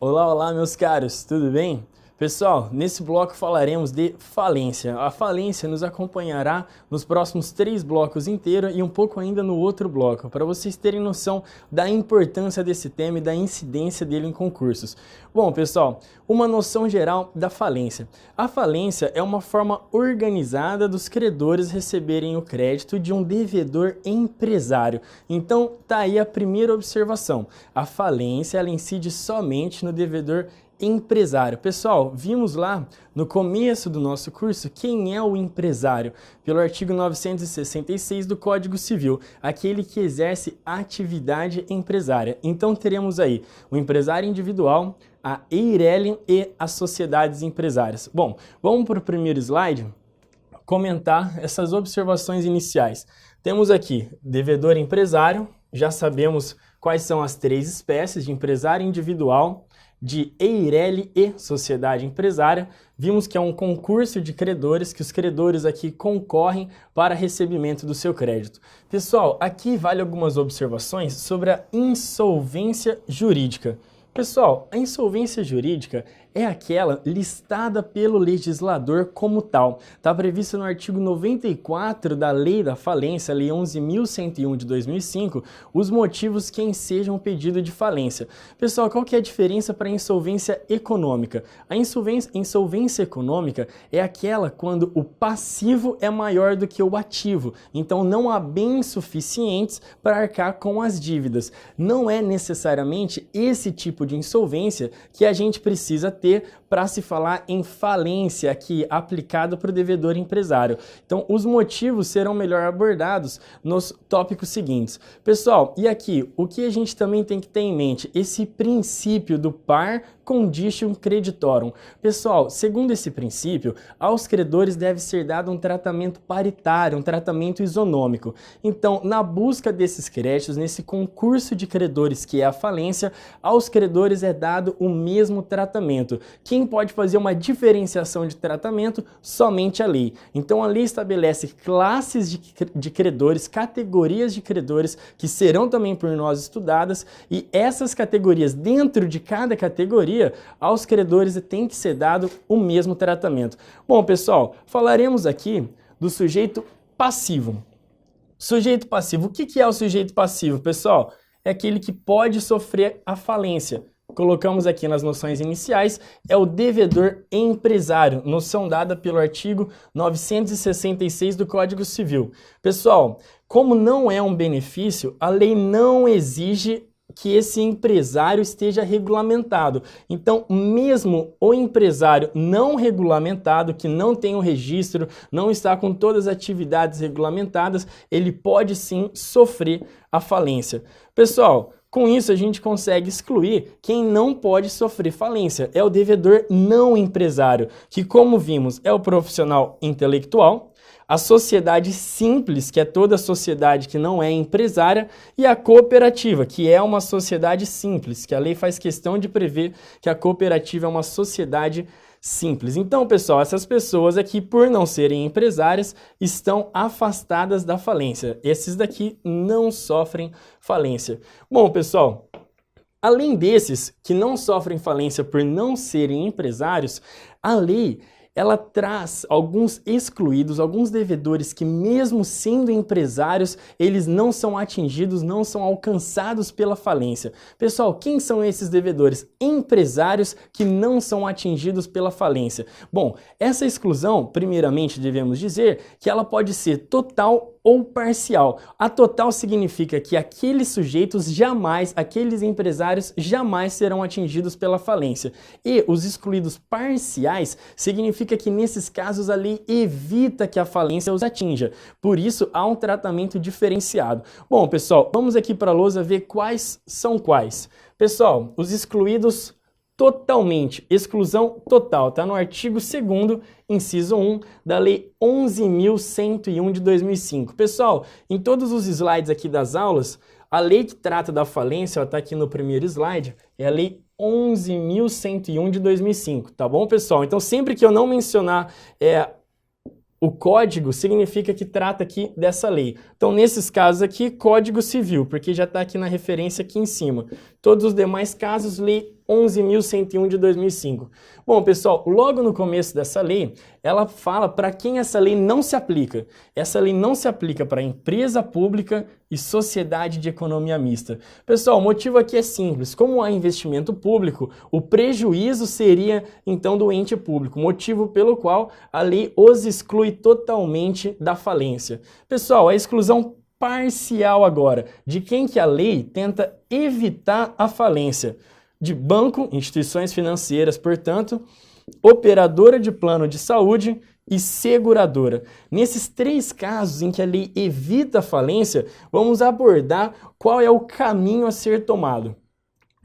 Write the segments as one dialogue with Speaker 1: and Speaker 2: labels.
Speaker 1: Olá, olá, meus caros, tudo bem? Pessoal, nesse bloco falaremos de falência. A falência nos acompanhará nos próximos 3 blocos inteiros e um pouco ainda no outro bloco, para vocês terem noção da importância desse tema e da incidência dele em concursos. Bom, pessoal, uma noção geral da falência. A falência é uma forma organizada dos credores receberem o crédito de um devedor empresário. Então, tá aí a primeira observação. A falência, ela incide somente no devedor empresário. Pessoal, vimos lá no começo do nosso curso quem é o empresário, pelo artigo 966 do Código Civil, aquele que exerce atividade empresária. Então teremos aí o empresário individual, a EIRELI e as sociedades empresárias. Bom, vamos para o primeiro slide comentar essas observações iniciais. Temos aqui devedor empresário, já sabemos quais são as 3 espécies de empresário individual, de EIRELI e sociedade empresária. Vimos que é um concurso de credores, que os credores aqui concorrem para recebimento do seu crédito. Pessoal, aqui vale algumas observações sobre a insolvência jurídica. Pessoal, a insolvência jurídica é aquela listada pelo legislador como tal. Está previsto no artigo 94 da Lei da Falência, Lei 11.101 de 2005, os motivos que ensejam o pedido de falência. Pessoal, qual que é a diferença para a insolvência econômica? A insolvência econômica é aquela quando o passivo é maior do que o ativo. Então, não há bens suficientes para arcar com as dívidas. Não é necessariamente esse tipo de insolvência que a gente precisa ter para se falar em falência aqui aplicado para o devedor empresário. Então, os motivos serão melhor abordados nos tópicos seguintes. Pessoal, e aqui, o que a gente também tem que ter em mente? Esse princípio do par condicio creditorum. Pessoal, segundo esse princípio, aos credores deve ser dado um tratamento paritário, um tratamento isonômico. Então, na busca desses créditos, nesse concurso de credores que é a falência, aos credores é dado o mesmo tratamento. Quem pode fazer uma diferenciação de tratamento? Somente a lei. Então, a lei estabelece classes de credores, categorias de credores que serão também por nós estudadas, e essas categorias, dentro de cada categoria, aos credores tem que ser dado o mesmo tratamento. Bom, pessoal, falaremos aqui do sujeito passivo. Sujeito passivo. O que é o sujeito passivo, pessoal? É aquele que pode sofrer a falência. Colocamos aqui nas noções iniciais, é o devedor empresário, noção dada pelo artigo 966 do Código Civil. Pessoal, como não é um benefício, a lei não exige que esse empresário esteja regulamentado. Então, mesmo o empresário não regulamentado, que não tem o registro, não está com todas as atividades regulamentadas, ele pode sim sofrer a falência. Pessoal, com isso a gente consegue excluir quem não pode sofrer falência. É o devedor não empresário, que, como vimos, é o profissional intelectual, a sociedade simples, que é toda sociedade que não é empresária, e a cooperativa, que é uma sociedade simples, que a lei faz questão de prever que a cooperativa é uma sociedade simples. Então, pessoal, essas pessoas aqui, por não serem empresárias, estão afastadas da falência. Esses daqui não sofrem falência. Bom, pessoal, além desses que não sofrem falência por não serem empresários, a lei ela traz alguns excluídos, alguns devedores que, mesmo sendo empresários, eles não são atingidos, não são alcançados pela falência. Pessoal, quem são esses devedores? Empresários que não são atingidos pela falência. Bom, essa exclusão, primeiramente, devemos dizer que ela pode ser total ou parcial. A total significa que aqueles sujeitos jamais, aqueles empresários jamais serão atingidos pela falência. E os excluídos parciais significa que nesses casos a lei evita que a falência os atinja. Por isso há um tratamento diferenciado. Bom, pessoal, vamos aqui para a lousa ver quais são quais. Pessoal, os excluídos totalmente, exclusão total, está no artigo 2º, inciso 1, da Lei 11.101 de 2005. Pessoal, em todos os slides aqui das aulas, a lei que trata da falência, está aqui no primeiro slide, é a Lei 11.101 de 2005, tá bom, pessoal? Então, sempre que eu não mencionar o código, significa que trata aqui dessa lei. Então, nesses casos aqui, Código Civil, porque já está aqui na referência aqui em cima. Todos os demais casos, Lei 11.101 de 2005. Bom, pessoal, logo no começo dessa lei, ela fala para quem essa lei não se aplica. Essa lei não se aplica para empresa pública e sociedade de economia mista. Pessoal, o motivo aqui é simples. Como há investimento público, o prejuízo seria, então, do ente público, motivo pelo qual a lei os exclui totalmente da falência. Pessoal, a exclusão parcial agora, de quem que a lei tenta evitar a falência. De banco, instituições financeiras, portanto, operadora de plano de saúde e seguradora. Nesses três casos em que a lei evita a falência, vamos abordar qual é o caminho a ser tomado.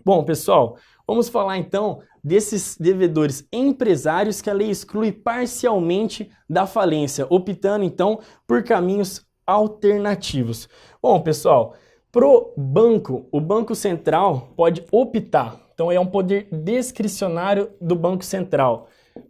Speaker 1: Bom, pessoal, vamos falar então desses devedores empresários que a lei exclui parcialmente da falência, optando então por caminhos alternativos. Bom, pessoal, pro banco, o Banco Central pode optar, então é um poder discricionário do Banco Central,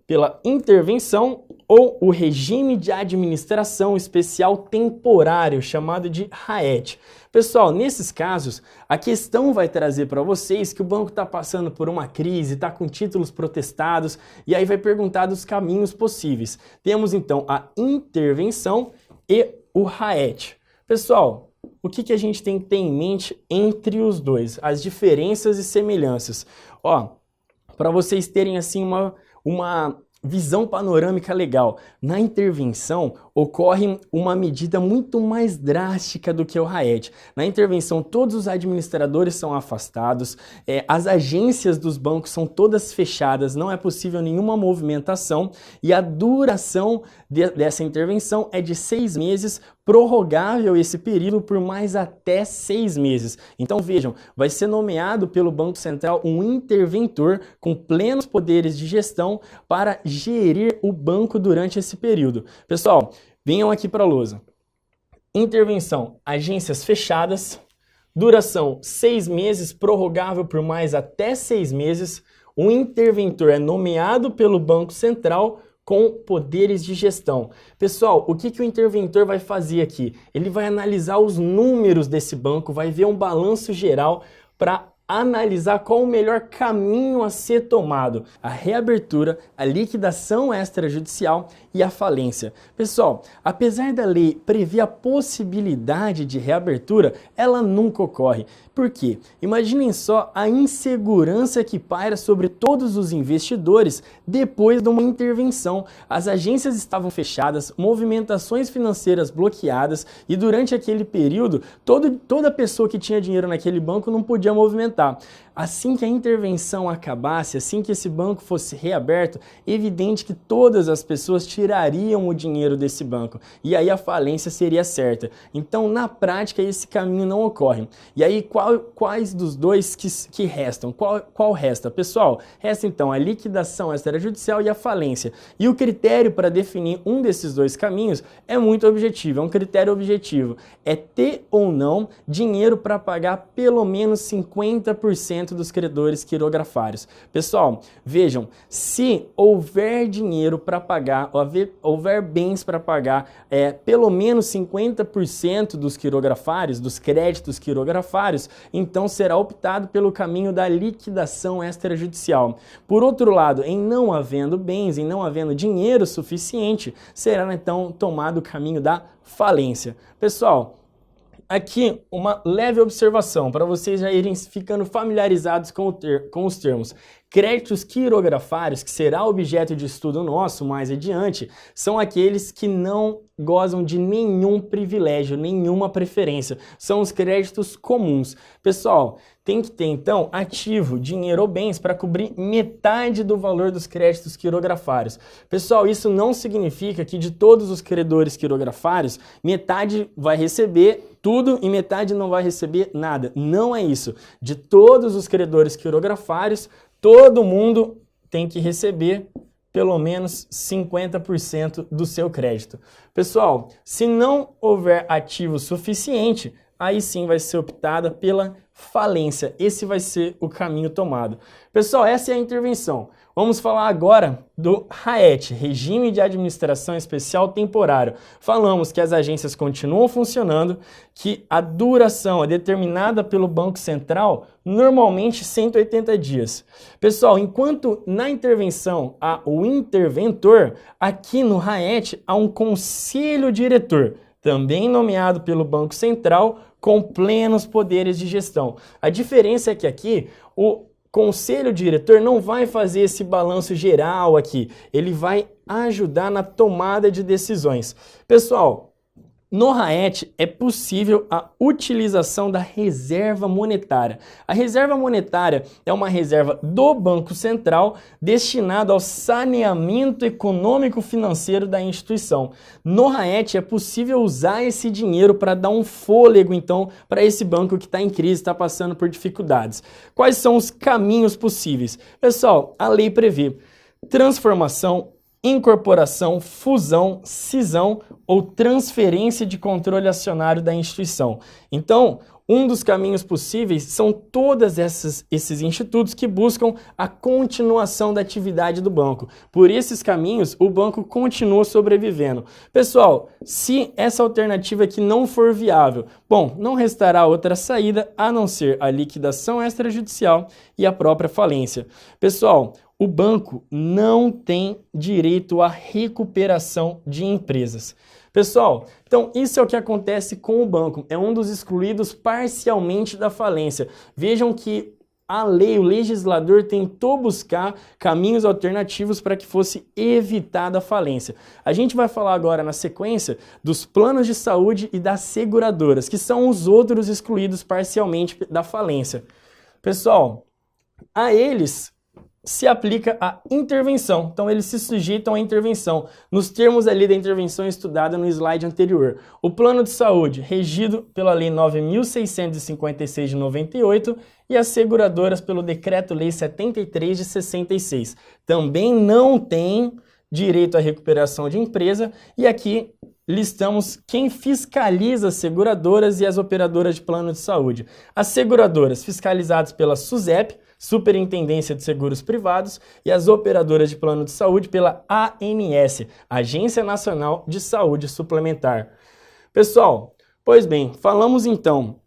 Speaker 1: pela intervenção ou o regime de administração especial temporário, chamado de RAET. Pessoal, nesses casos, a questão vai trazer para vocês que o banco está passando por uma crise, está com títulos protestados, e aí vai perguntar dos caminhos possíveis. Temos então a intervenção e o RAET. Pessoal, o que a gente tem que ter em mente entre os dois? As diferenças e semelhanças. Ó, para vocês terem assim uma visão panorâmica legal. Na intervenção, ocorre uma medida muito mais drástica do que o RAET. Na intervenção, todos os administradores são afastados, as agências dos bancos são todas fechadas, não é possível nenhuma movimentação e a duração dessa intervenção é de 6 meses, prorrogável esse período por mais até 6 meses. Então vejam, vai ser nomeado pelo Banco Central um interventor com plenos poderes de gestão para gerir o banco durante esse período. Pessoal, venham aqui para a lousa. Intervenção, agências fechadas, duração 6 meses, prorrogável por mais até 6 meses. O interventor é nomeado pelo Banco Central com poderes de gestão. Pessoal, o que o interventor vai fazer aqui? Ele vai analisar os números desse banco, vai ver um balanço geral para analisar qual o melhor caminho a ser tomado, a reabertura, a liquidação extrajudicial e a falência. Pessoal, apesar da lei prever a possibilidade de reabertura, ela nunca ocorre. Por quê? Imaginem só a insegurança que paira sobre todos os investidores depois de uma intervenção. As agências estavam fechadas, movimentações financeiras bloqueadas e durante aquele período, toda pessoa que tinha dinheiro naquele banco não podia movimentar. Assim que a intervenção acabasse, assim que esse banco fosse reaberto, é evidente que todas as pessoas tirariam o dinheiro desse banco e aí a falência seria certa. Então, na prática, esse caminho não ocorre. E aí, quais dos dois que restam? Qual resta? Pessoal, resta então a liquidação extrajudicial e a falência. E o critério para definir um desses dois caminhos é muito objetivo, é um critério objetivo. É ter ou não dinheiro para pagar pelo menos 50% dos credores quirografários. Pessoal, vejam, se houver dinheiro para pagar, houver bens para pagar, pelo menos 50% dos quirografários, dos créditos quirografários, então será optado pelo caminho da liquidação extrajudicial. Por outro lado, em não havendo bens, em não havendo dinheiro suficiente, será então tomado o caminho da falência. Pessoal, aqui uma leve observação para vocês já irem ficando familiarizados com os termos. Créditos quirografários, que será objeto de estudo nosso mais adiante, são aqueles que não gozam de nenhum privilégio, nenhuma preferência. São os créditos comuns. Pessoal, tem que ter então ativo, dinheiro ou bens para cobrir metade do valor dos créditos quirografários. Pessoal, isso não significa que de todos os credores quirografários, metade vai receber tudo e metade não vai receber nada. Não é isso. De todos os credores quirografários, todo mundo tem que receber pelo menos 50% do seu crédito. Pessoal, se não houver ativo suficiente, aí sim vai ser optada pela falência. Esse vai ser o caminho tomado. Pessoal, essa é a intervenção. Vamos falar agora do RAET, Regime de Administração Especial Temporário. Falamos que as agências continuam funcionando, que a duração é determinada pelo Banco Central, normalmente 180 dias. Pessoal, enquanto na intervenção há o interventor, aqui no RAET há um conselho diretor, também nomeado pelo Banco Central, com plenos poderes de gestão. A diferença é que aqui o conselho diretor não vai fazer esse balanço geral aqui, ele vai ajudar na tomada de decisões. Pessoal, no RAET é possível a utilização da reserva monetária. A reserva monetária é uma reserva do Banco Central destinada ao saneamento econômico-financeiro da instituição. No RAET é possível usar esse dinheiro para dar um fôlego, então, para esse banco que está em crise, está passando por dificuldades. Quais são os caminhos possíveis? Pessoal, a lei prevê transformação, incorporação, fusão, cisão ou transferência de controle acionário da instituição. Então, um dos caminhos possíveis são todos esses institutos que buscam a continuação da atividade do banco. Por esses caminhos, o banco continua sobrevivendo. Pessoal, se essa alternativa aqui não for viável, bom, não restará outra saída a não ser a liquidação extrajudicial e a própria falência. Pessoal, o banco não tem direito à recuperação de empresas. Pessoal, então isso é o que acontece com o banco, é um dos excluídos parcialmente da falência. Vejam que a lei, o legislador tentou buscar caminhos alternativos para que fosse evitada a falência. A gente vai falar agora na sequência dos planos de saúde e das seguradoras, que são os outros excluídos parcialmente da falência. Pessoal, a eles se aplica a intervenção, então eles se sujeitam à intervenção, nos termos ali da intervenção estudada no slide anterior. O plano de saúde, regido pela Lei 9.656 de 98 e as seguradoras pelo Decreto-Lei 73 de 66. Também não tem direito à recuperação de empresa e aqui listamos quem fiscaliza as seguradoras e as operadoras de plano de saúde. As seguradoras fiscalizadas pela SUSEP, Superintendência de Seguros Privados, e as operadoras de plano de saúde pela ANS, Agência Nacional de Saúde Suplementar. Pessoal, pois bem, falamos então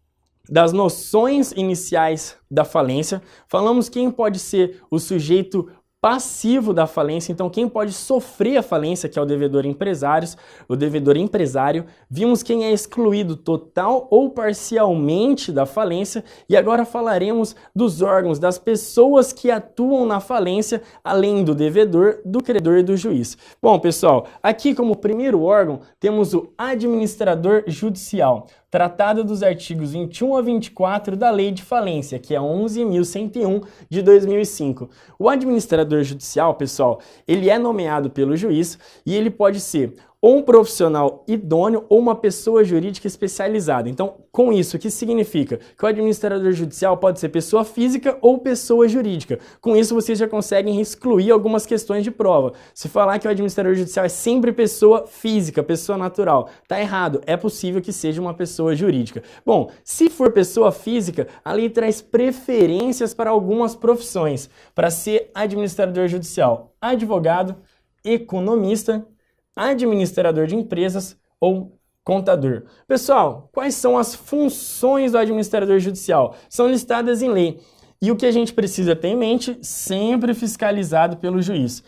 Speaker 1: das noções iniciais da falência, falamos quem pode ser o sujeito passivo da falência, então quem pode sofrer a falência, que é o devedor empresário, vimos quem é excluído total ou parcialmente da falência e agora falaremos dos órgãos, das pessoas que atuam na falência, além do devedor, do credor e do juiz. Bom, pessoal, aqui como primeiro órgão temos o administrador judicial, tratado dos artigos 21 a 24 da Lei de Falência, que é 11.101 de 2005. O administrador judicial, pessoal, ele é nomeado pelo juiz e ele pode ser ou um profissional idôneo ou uma pessoa jurídica especializada. Então, com isso, o que significa? Que o administrador judicial pode ser pessoa física ou pessoa jurídica. Com isso, vocês já conseguem excluir algumas questões de prova. Se falar que o administrador judicial é sempre pessoa física, pessoa natural, tá errado. É possível que seja uma pessoa jurídica. Bom, se for pessoa física, a lei traz preferências para algumas profissões. Para ser administrador judicial, advogado, economista, administrador de empresas ou contador. Pessoal, quais são as funções do administrador judicial? São listadas em lei. E o que a gente precisa ter em mente, sempre fiscalizado pelo juiz.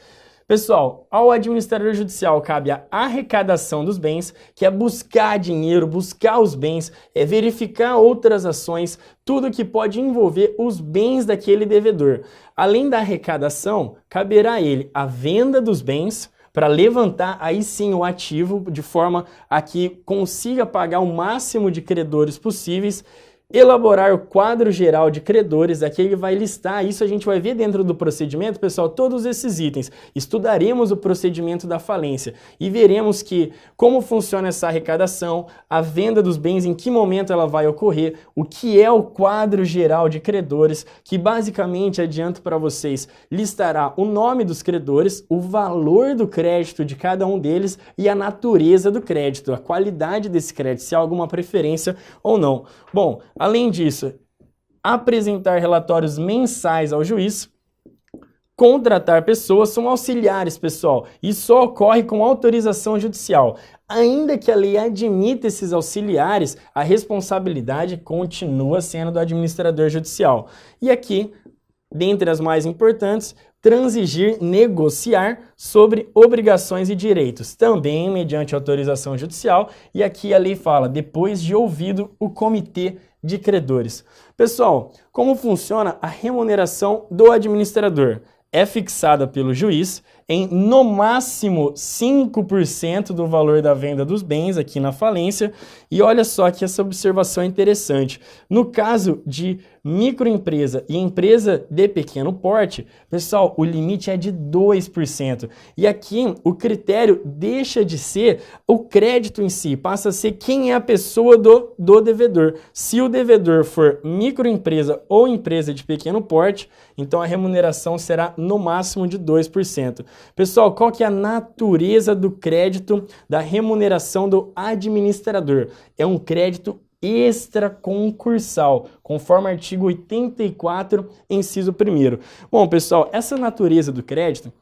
Speaker 1: Pessoal, ao administrador judicial cabe a arrecadação dos bens, que é buscar dinheiro, buscar os bens, é verificar outras ações, tudo que pode envolver os bens daquele devedor. Além da arrecadação, caberá a ele a venda dos bens, para levantar aí sim o ativo de forma a que consiga pagar o máximo de credores possíveis, elaborar o quadro geral de credores. Aqui ele vai listar, isso a gente vai ver dentro do procedimento, pessoal, todos esses itens. Estudaremos o procedimento da falência e veremos que como funciona essa arrecadação, a venda dos bens, em que momento ela vai ocorrer, o que é o quadro geral de credores, que basicamente, adianto para vocês, listará o nome dos credores, o valor do crédito de cada um deles e a natureza do crédito, a qualidade desse crédito, se há alguma preferência ou não. Bom, além disso, apresentar relatórios mensais ao juiz, contratar pessoas, são auxiliares, pessoal, e só ocorre com autorização judicial. Ainda que a lei admita esses auxiliares, a responsabilidade continua sendo do administrador judicial. E aqui, dentre as mais importantes, transigir, negociar sobre obrigações e direitos, também mediante autorização judicial, e aqui a lei fala, depois de ouvido o comitê de credores. Pessoal, como funciona a remuneração do administrador? É fixada pelo juiz em, no máximo, 5% do valor da venda dos bens aqui na falência. E olha só que essa observação é interessante. No caso de microempresa e empresa de pequeno porte, pessoal, o limite é de 2%. E aqui o critério deixa de ser o crédito em si, passa a ser quem é a pessoa do devedor. Se o devedor for microempresa ou empresa de pequeno porte, então a remuneração será no máximo de 2%. Pessoal, qual que é a natureza do crédito da remuneração do administrador? É um crédito extraconcursal, conforme artigo 84, inciso 1º. Bom, pessoal, essa natureza do crédito,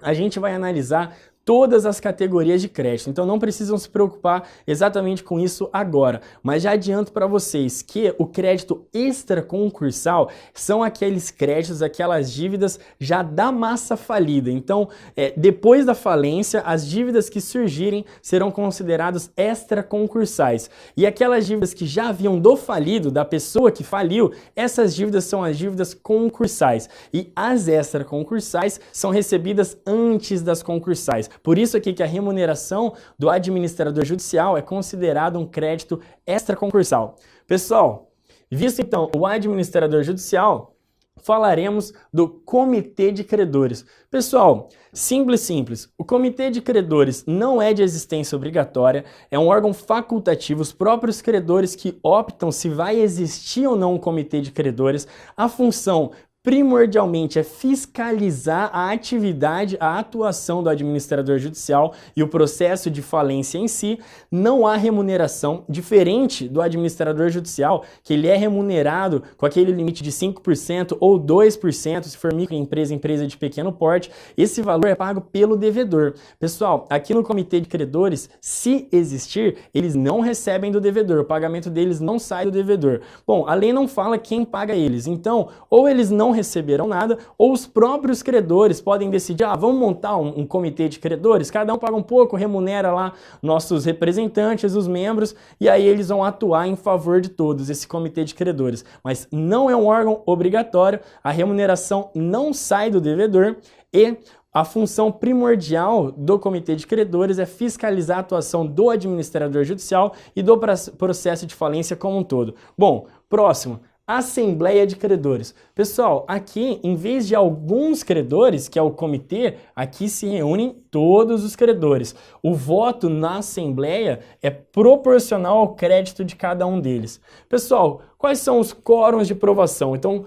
Speaker 1: a gente vai analisar todas as categorias de crédito, então não precisam se preocupar exatamente com isso agora, mas já adianto para vocês que o crédito extraconcursal são aqueles créditos, aquelas dívidas já da massa falida, então depois da falência, as dívidas que surgirem serão consideradas extraconcursais, e aquelas dívidas que já haviam do falido, da pessoa que faliu, essas dívidas são as dívidas concursais, e as extraconcursais são recebidas antes das concursais. Por isso aqui que a remuneração do administrador judicial é considerado um crédito extraconcursal. Pessoal, visto então o administrador judicial, falaremos do comitê de credores. Pessoal, simples. O comitê de credores não é de existência obrigatória, é um órgão facultativo, os próprios credores que optam se vai existir ou não um comitê de credores. A função primordialmente é fiscalizar a atividade, a atuação do administrador judicial e o processo de falência em si. Não há remuneração, diferente do administrador judicial, que ele é remunerado com aquele limite de 5% ou 2%, se for microempresa, empresa de pequeno porte, esse valor é pago pelo devedor. Pessoal, aqui no comitê de credores, se existir, eles não recebem do devedor, o pagamento deles não sai do devedor. Bom, a lei não fala quem paga eles, então, ou eles não receberão nada, ou os próprios credores podem decidir, vamos montar um comitê de credores, cada um paga um pouco, remunera lá nossos representantes, os membros, e aí eles vão atuar em favor de todos, esse comitê de credores. Mas não é um órgão obrigatório, a remuneração não sai do devedor e a função primordial do comitê de credores é fiscalizar a atuação do administrador judicial e do processo de falência como um todo. Bom, próximo. Assembleia de credores. Pessoal, aqui, em vez de alguns credores, que é o comitê, aqui se reúnem todos os credores. O voto na assembleia é proporcional ao crédito de cada um deles. Pessoal, quais são os quórums de provação? Então,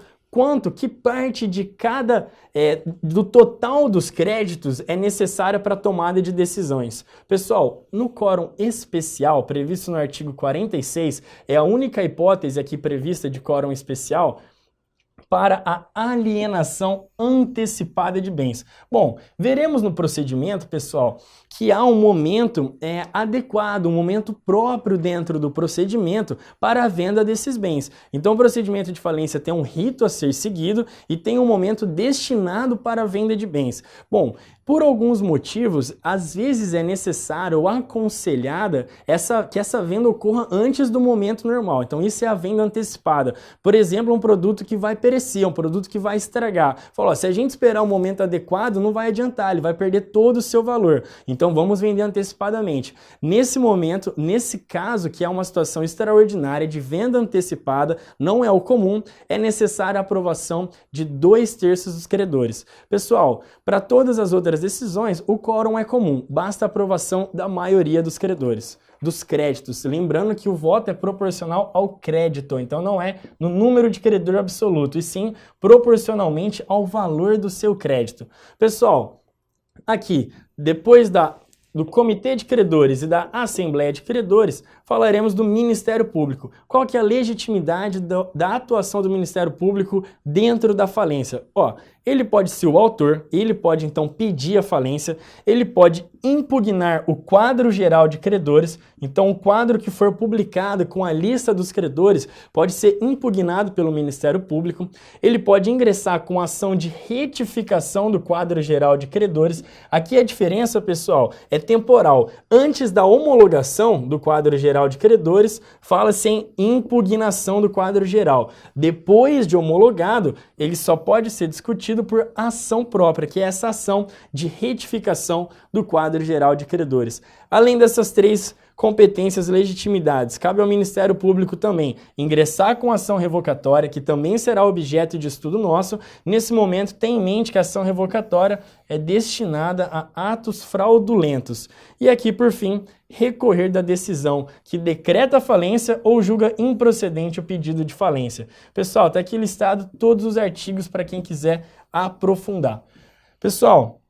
Speaker 1: que parte de do total dos créditos é necessária para a tomada de decisões. Pessoal, no quórum especial, previsto no artigo 46, é a única hipótese aqui prevista de quórum especial para a alienação antecipada de bens. Bom, veremos no procedimento, pessoal, que há um momento adequado, um momento próprio dentro do procedimento para a venda desses bens. Então, o procedimento de falência tem um rito a ser seguido e tem um momento destinado para a venda de bens. Bom, por alguns motivos, às vezes é necessário ou aconselhada que essa venda ocorra antes do momento normal. Então, isso é a venda antecipada. Por exemplo, um produto que vai perecer, um produto que vai estragar. falou, ó, se a gente esperar o momento adequado, não vai adiantar, ele vai perder todo o seu valor. Então vamos vender antecipadamente. Nesse momento, nesse caso, que é uma situação extraordinária de venda antecipada, não é o comum, é necessária a aprovação de 2/3 dos credores. Pessoal, para todas as outras decisões, o quórum é comum, basta a aprovação da maioria dos credores. Dos créditos, lembrando que o voto é proporcional ao crédito, então não é no número de credor absoluto, e sim proporcionalmente ao valor do seu crédito. Pessoal, aqui, depois do Comitê de Credores e da Assembleia de Credores, falaremos do Ministério Público. Qual que é a legitimidade da atuação do Ministério Público dentro da falência? Ó, ele pode ser o autor, ele pode então pedir a falência, ele pode impugnar o quadro geral de credores, então o quadro que for publicado com a lista dos credores pode ser impugnado pelo Ministério Público, ele pode ingressar com ação de retificação do quadro geral de credores. Aqui a diferença, pessoal, é temporal. Antes da homologação do quadro geral de credores, fala-se em impugnação do quadro geral. Depois de homologado, ele só pode ser discutido por ação própria, que é essa ação de retificação do quadro geral de credores. Além dessas três competências e legitimidades, cabe ao Ministério Público também ingressar com ação revocatória, que também será objeto de estudo nosso. Nesse momento, tenha em mente que a ação revocatória é destinada a atos fraudulentos. E aqui, por fim, recorrer da decisão que decreta a falência ou julga improcedente o pedido de falência. Pessoal, está aqui listado todos os artigos para quem quiser aprofundar. Pessoal,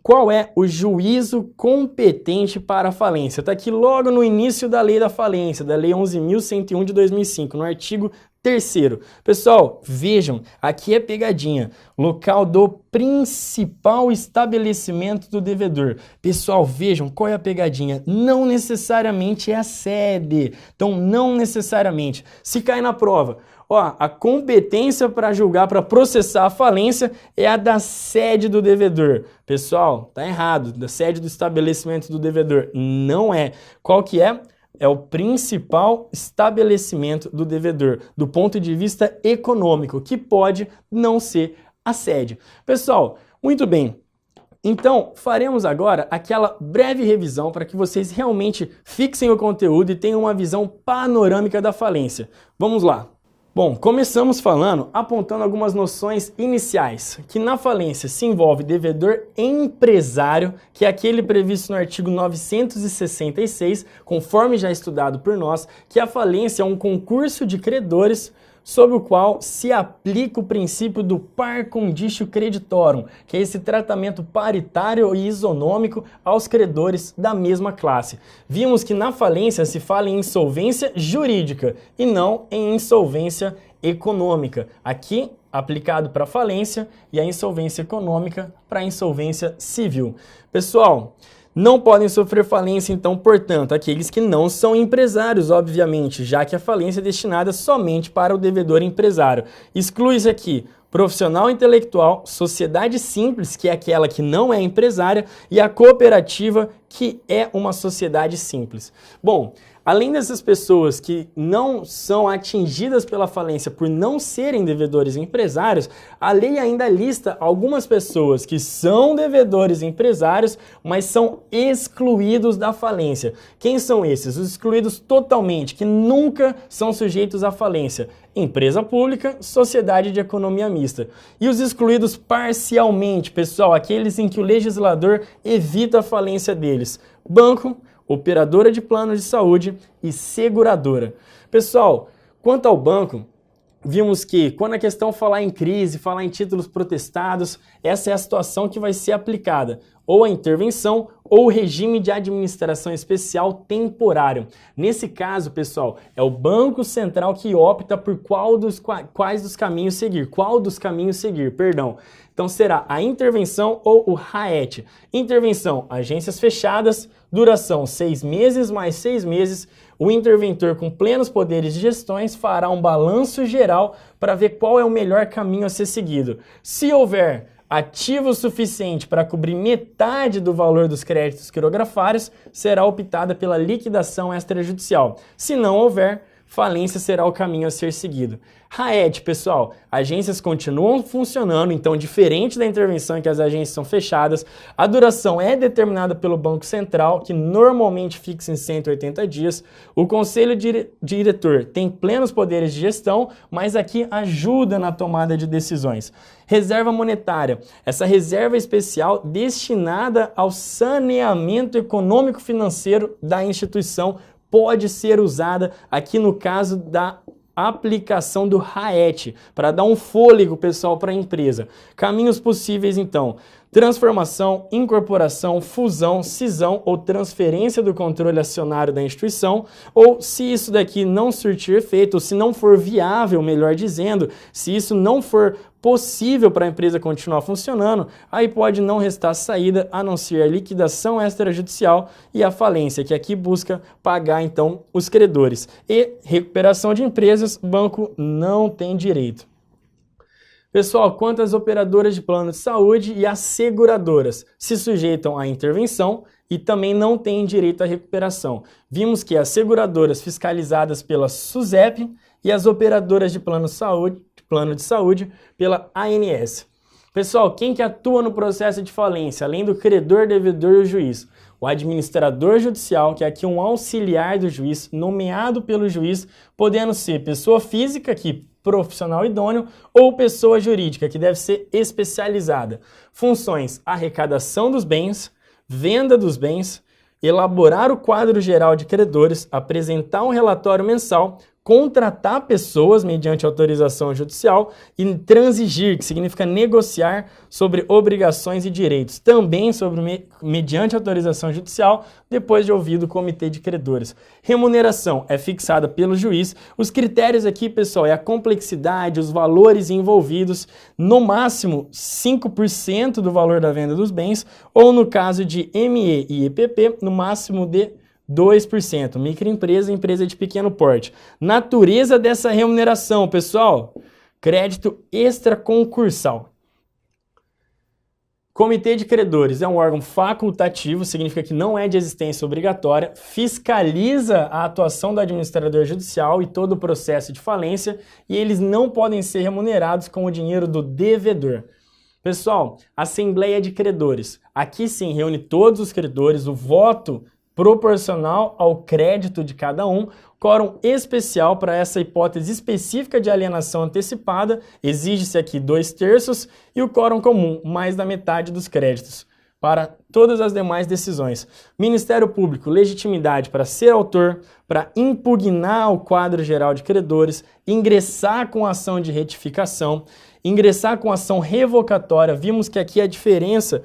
Speaker 1: qual é o juízo competente para a falência? Está aqui logo no início da lei da falência, da lei 11.101 de 2005, no artigo 3º. Pessoal, vejam, aqui é pegadinha. Local do principal estabelecimento do devedor. Pessoal, vejam qual é a pegadinha. Não necessariamente é a sede. Então, não necessariamente. Se cai na prova, ó, a competência para julgar, para processar a falência é a da sede do devedor. Pessoal, tá errado. Da sede do estabelecimento do devedor. Não é. Qual que é? É o principal estabelecimento do devedor, do ponto de vista econômico, que pode não ser a sede. Pessoal, muito bem. Então, faremos agora aquela breve revisão para que vocês realmente fixem o conteúdo e tenham uma visão panorâmica da falência. Vamos lá. Bom, começamos falando, apontando algumas noções iniciais, que na falência se envolve devedor empresário, que é aquele previsto no artigo 966, conforme já estudado por nós, que a falência é um concurso de credores sobre o qual se aplica o princípio do par condicio creditorum, que é esse tratamento paritário e isonômico aos credores da mesma classe. Vimos que na falência se fala em insolvência jurídica e não em insolvência econômica. Aqui, aplicado para falência, e a insolvência econômica para insolvência civil. Pessoal, não podem sofrer falência, então, portanto, aqueles que não são empresários, obviamente, já que a falência é destinada somente para o devedor empresário. Exclui-se aqui profissional intelectual, sociedade simples, que é aquela que não é empresária, e a cooperativa, que é uma sociedade simples. Bom, além dessas pessoas que não são atingidas pela falência por não serem devedores empresários, a lei ainda lista algumas pessoas que são devedores empresários, mas são excluídos da falência. Quem são esses? Os excluídos totalmente, que nunca são sujeitos à falência. Empresa pública, sociedade de economia mista. E os excluídos parcialmente, pessoal, aqueles em que o legislador evita a falência deles. Banco, operadora de plano de saúde e seguradora. Pessoal, quanto ao banco, vimos que quando a questão falar em crise, falar em títulos protestados, essa é a situação que vai ser aplicada, ou a intervenção ou o regime de administração especial temporário. Nesse caso, pessoal, é o Banco Central que opta por qual dos caminhos seguir. Então será a intervenção ou o RAET. Intervenção, agências fechadas, duração 6 meses mais 6 meses. O interventor com plenos poderes de gestões fará um balanço geral para ver qual é o melhor caminho a ser seguido. Se houver ativo suficiente para cobrir metade do valor dos créditos quirografários, será optada pela liquidação extrajudicial. Se não houver, falência será o caminho a ser seguido. RAET, pessoal, agências continuam funcionando, então diferente da intervenção em que as agências são fechadas, a duração é determinada pelo Banco Central, que normalmente fixa em 180 dias. O Conselho Diretor tem plenos poderes de gestão, mas aqui ajuda na tomada de decisões. Reserva monetária, essa reserva especial destinada ao saneamento econômico-financeiro da instituição pode ser usada aqui no caso da aplicação do RAET, para dar um fôlego, pessoal, para a empresa. Caminhos possíveis, então: transformação, incorporação, fusão, cisão ou transferência do controle acionário da instituição, ou se isso daqui não surtir efeito, ou se não for viável, melhor dizendo, se isso não for possível para a empresa continuar funcionando, aí pode não restar saída a não ser a liquidação extrajudicial e a falência, que aqui busca pagar então os credores. E recuperação de empresas, o banco não tem direito. Pessoal, quanto às operadoras de plano de saúde e as seguradoras se sujeitam à intervenção e também não têm direito à recuperação. Vimos que as seguradoras fiscalizadas pela SUSEP e as operadoras de plano de saúde pela ANS. Pessoal, quem que atua no processo de falência, além do credor, devedor e o juiz? O administrador judicial, que é aqui um auxiliar do juiz, nomeado pelo juiz, podendo ser pessoa física, que profissional idôneo, ou pessoa jurídica, que deve ser especializada. Funções: arrecadação dos bens, venda dos bens, elaborar o quadro geral de credores, apresentar um relatório mensal, contratar pessoas mediante autorização judicial e transigir, que significa negociar sobre obrigações e direitos, também mediante autorização judicial, depois de ouvido o comitê de credores. Remuneração é fixada pelo juiz. Os critérios aqui, pessoal, é a complexidade, os valores envolvidos, no máximo 5% do valor da venda dos bens, ou no caso de ME e EPP, no máximo de 2%, microempresa e empresa de pequeno porte. Natureza dessa remuneração, pessoal: crédito extraconcursal. Comitê de credores é um órgão facultativo, significa que não é de existência obrigatória, fiscaliza a atuação do administrador judicial e todo o processo de falência, e eles não podem ser remunerados com o dinheiro do devedor. Pessoal, Assembleia de Credores. Aqui sim reúne todos os credores, o voto proporcional ao crédito de cada um, quórum especial para essa hipótese específica de alienação antecipada, exige-se aqui 2/3, e o quórum comum, mais da metade dos créditos, para todas as demais decisões. Ministério Público, legitimidade para ser autor, para impugnar o quadro geral de credores, ingressar com ação de retificação, ingressar com ação revocatória. Vimos que aqui a diferença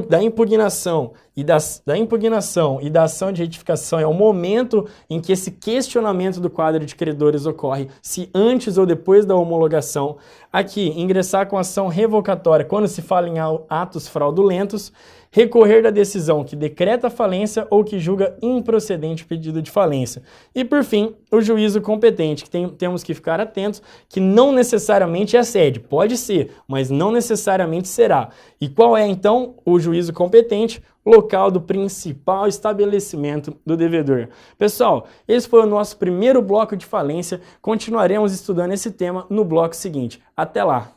Speaker 1: da impugnação e da ação de retificação é o momento em que esse questionamento do quadro de credores ocorre, se antes ou depois da homologação. Aqui, ingressar com ação revocatória quando se fala em atos fraudulentos, recorrer da decisão que decreta a falência ou que julga improcedente o pedido de falência. E, por fim, o juízo competente, que temos que ficar atentos, que não necessariamente é a sede, pode ser, mas não necessariamente será. E qual é, então, o juízo competente? Local do principal estabelecimento do devedor. Pessoal, esse foi o nosso primeiro bloco de falência. Continuaremos estudando esse tema no bloco seguinte. Até lá!